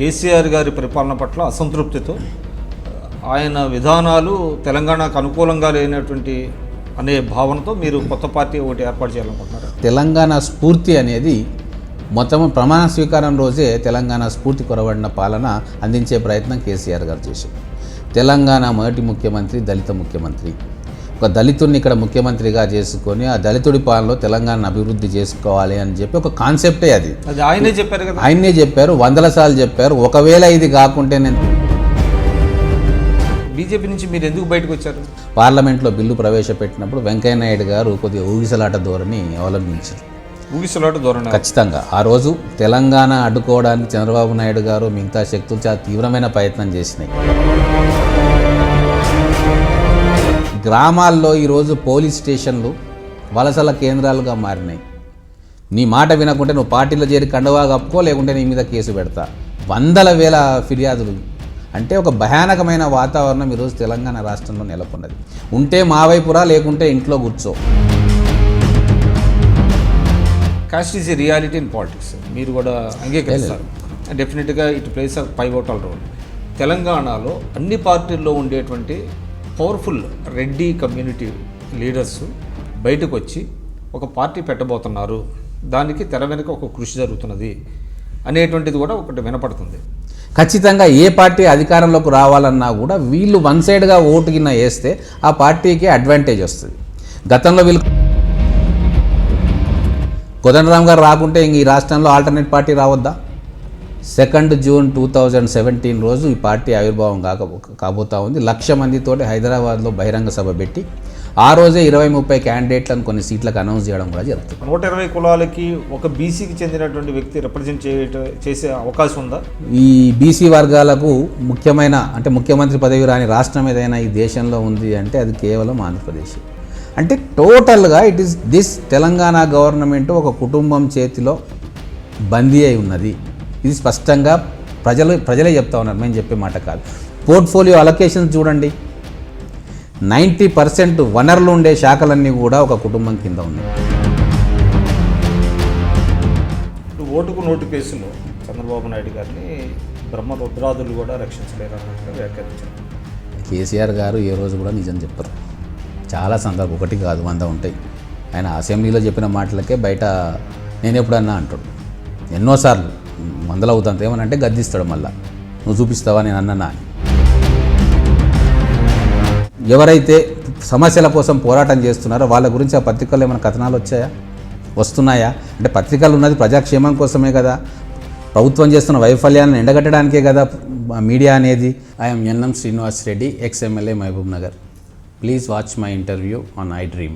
కేసీఆర్ గారి పరిపాలన పట్ల అసంతృప్తితో ఆయన విధానాలు తెలంగాణకు అనుకూలంగా లేనటువంటి అనే భావనతో మీరు కొత్త పార్టీ ఒకటి ఏర్పాటు చేయాలనుకుంటున్నారు. తెలంగాణ స్ఫూర్తి అనేది మొత్తం ప్రమాణ స్వీకారం రోజే తెలంగాణ స్ఫూర్తి కొరబడిన పాలన అందించే ప్రయత్నం కేసీఆర్ గారు చేశారు. తెలంగాణ మొదటి ముఖ్యమంత్రి దళిత ముఖ్యమంత్రి. ఒక దళితుడిని ఇక్కడ ముఖ్యమంత్రిగా చేసుకొని ఆ దళితుడి పాలనలో తెలంగాణ అభివృద్ధి చేసుకోవాలి అని చెప్పి ఒక కాన్సెప్టే అది ఆయనే చెప్పారు కదా. ఆయనే చెప్పారు, 100 సార్లు చెప్పారు. ఒకవేళ ఇది కాకుంటే నేను బీజేపీ నుంచి మీరు ఎందుకు బయటకు వచ్చారు? పార్లమెంట్లో బిల్లు ప్రవేశపెట్టినప్పుడు వెంకయ్య నాయుడు గారు కొద్దిగా ఊగిసలాట ధోరణి అవలంబించారు. ఊగిసలాట ధోరణి ఖచ్చితంగా ఆ రోజు తెలంగాణ అడ్డుకోవడానికి చంద్రబాబు నాయుడు గారు మిగతా శక్తులు చాలా తీవ్రమైన ప్రయత్నం చేసినాయి. గ్రామాల్లో ఈరోజు పోలీస్ స్టేషన్లు వలసల కేంద్రాలుగా మారినాయి. నీ మాట వినకుంటే నువ్వు పార్టీలో చేరి కండువా కప్పుకో, లేకుంటే నీ మీద కేసు పెడతా. 100,000 ఫిర్యాదులు. అంటే ఒక భయానకమైన వాతావరణం ఈరోజు తెలంగాణ రాష్ట్రంలో నెలకొన్నది. ఉంటే మా వైపురా, లేకుంటే ఇంట్లో కూర్చో. Cost is a reality in politics. మీరు కూడా అంగీకరిస్తారు. డెఫినెట్గా it place a pivotal role. తెలంగాణలో అన్ని పార్టీల్లో ఉండేటువంటి పవర్ఫుల్ రెడ్డి కమ్యూనిటీ లీడర్స్ బయటకు వచ్చి ఒక పార్టీ పెట్టబోతున్నారు, దానికి తెర వెనుక ఒక కృషి జరుగుతున్నది అనేటువంటిది కూడా ఒకటి వినపడుతుంది. ఖచ్చితంగా ఏ పార్టీ అధికారంలోకి రావాలన్నా కూడా వీళ్ళు వన్ సైడ్గా ఓటు కింద వేస్తే ఆ పార్టీకి అడ్వాంటేజ్ వస్తుంది. గతంలో వీళ్ళు కోదండరామ్ గారు రాకుంటే ఇంక ఈ రాష్ట్రంలో ఆల్టర్నేట్ పార్టీ రావద్దా? 2 జూన్ 2017 రోజు ఈ పార్టీ ఆవిర్భావం కాబోతా ఉంది. 1,00,000 మందితోటి హైదరాబాద్లో బహిరంగ సభ పెట్టి ఆ రోజే 20-30 క్యాండిడేట్లను కొన్ని సీట్లకు అనౌన్స్ చేయడం కూడా జరుగుతుంది. 120 కులాలకి ఒక బీసీకి చెందినటువంటి వ్యక్తి రిప్రజెంట్ చేసే అవకాశం ఉందా? ఈ బీసీ వర్గాలకు ముఖ్యమైన అంటే ముఖ్యమంత్రి పదవి రాని రాష్ట్రం ఏదైనా ఈ దేశంలో ఉంది అంటే అది కేవలం ఆంధ్రప్రదేశ్. అంటే టోటల్గా it is this Telangana government ఒక కుటుంబం చేతిలో బందీ అయి ఉన్నది. ఇది స్పష్టంగా ప్రజలే చెప్తా ఉన్నారు, మేము చెప్పే మాట కాదు. పోర్ట్ఫోలియో అలొకేషన్స్ చూడండి, 90% వనరులు ఉండే శాఖలన్నీ కూడా ఒక కుటుంబం కింద ఉన్నాయి. ఓటుకు నోటు కేసులో చంద్రబాబు నాయుడు గారిని బ్రహ్మరుద్రాదులు కూడా రక్షించలేరన్నట్టుగా వ్యాఖ్యానించారు. కేసీఆర్ గారు ఏ రోజు కూడా నిజం చెప్పరు. చాలా సందర్భం, ఒకటి కాదు 100 ఉంటాయి. ఆయన అసెంబ్లీలో చెప్పిన మాటలకే బయట నేను ఎప్పుడన్నా అంటాడు. ఎన్నోసార్లు 100 అవుతాంత ఏమనంటే గద్దిస్తాడు. మళ్ళీ నువ్వు చూపిస్తావా నేను అన్ననా అని. ఎవరైతే సమస్యల కోసం పోరాటం చేస్తున్నారో వాళ్ళ గురించి ఆ పత్రికల్లో ఏమైనా కథనాలు వస్తున్నాయా? అంటే పత్రికలు ఉన్నది ప్రజాక్షేమం కోసమే కదా, ప్రభుత్వం చేస్తున్న వైఫల్యాలను ఎండగట్టడానికే కదా మీడియా అనేది. I'm NM Srinivas Reddy, ex MLA Mahabubnagar. Please watch my interview on iDream.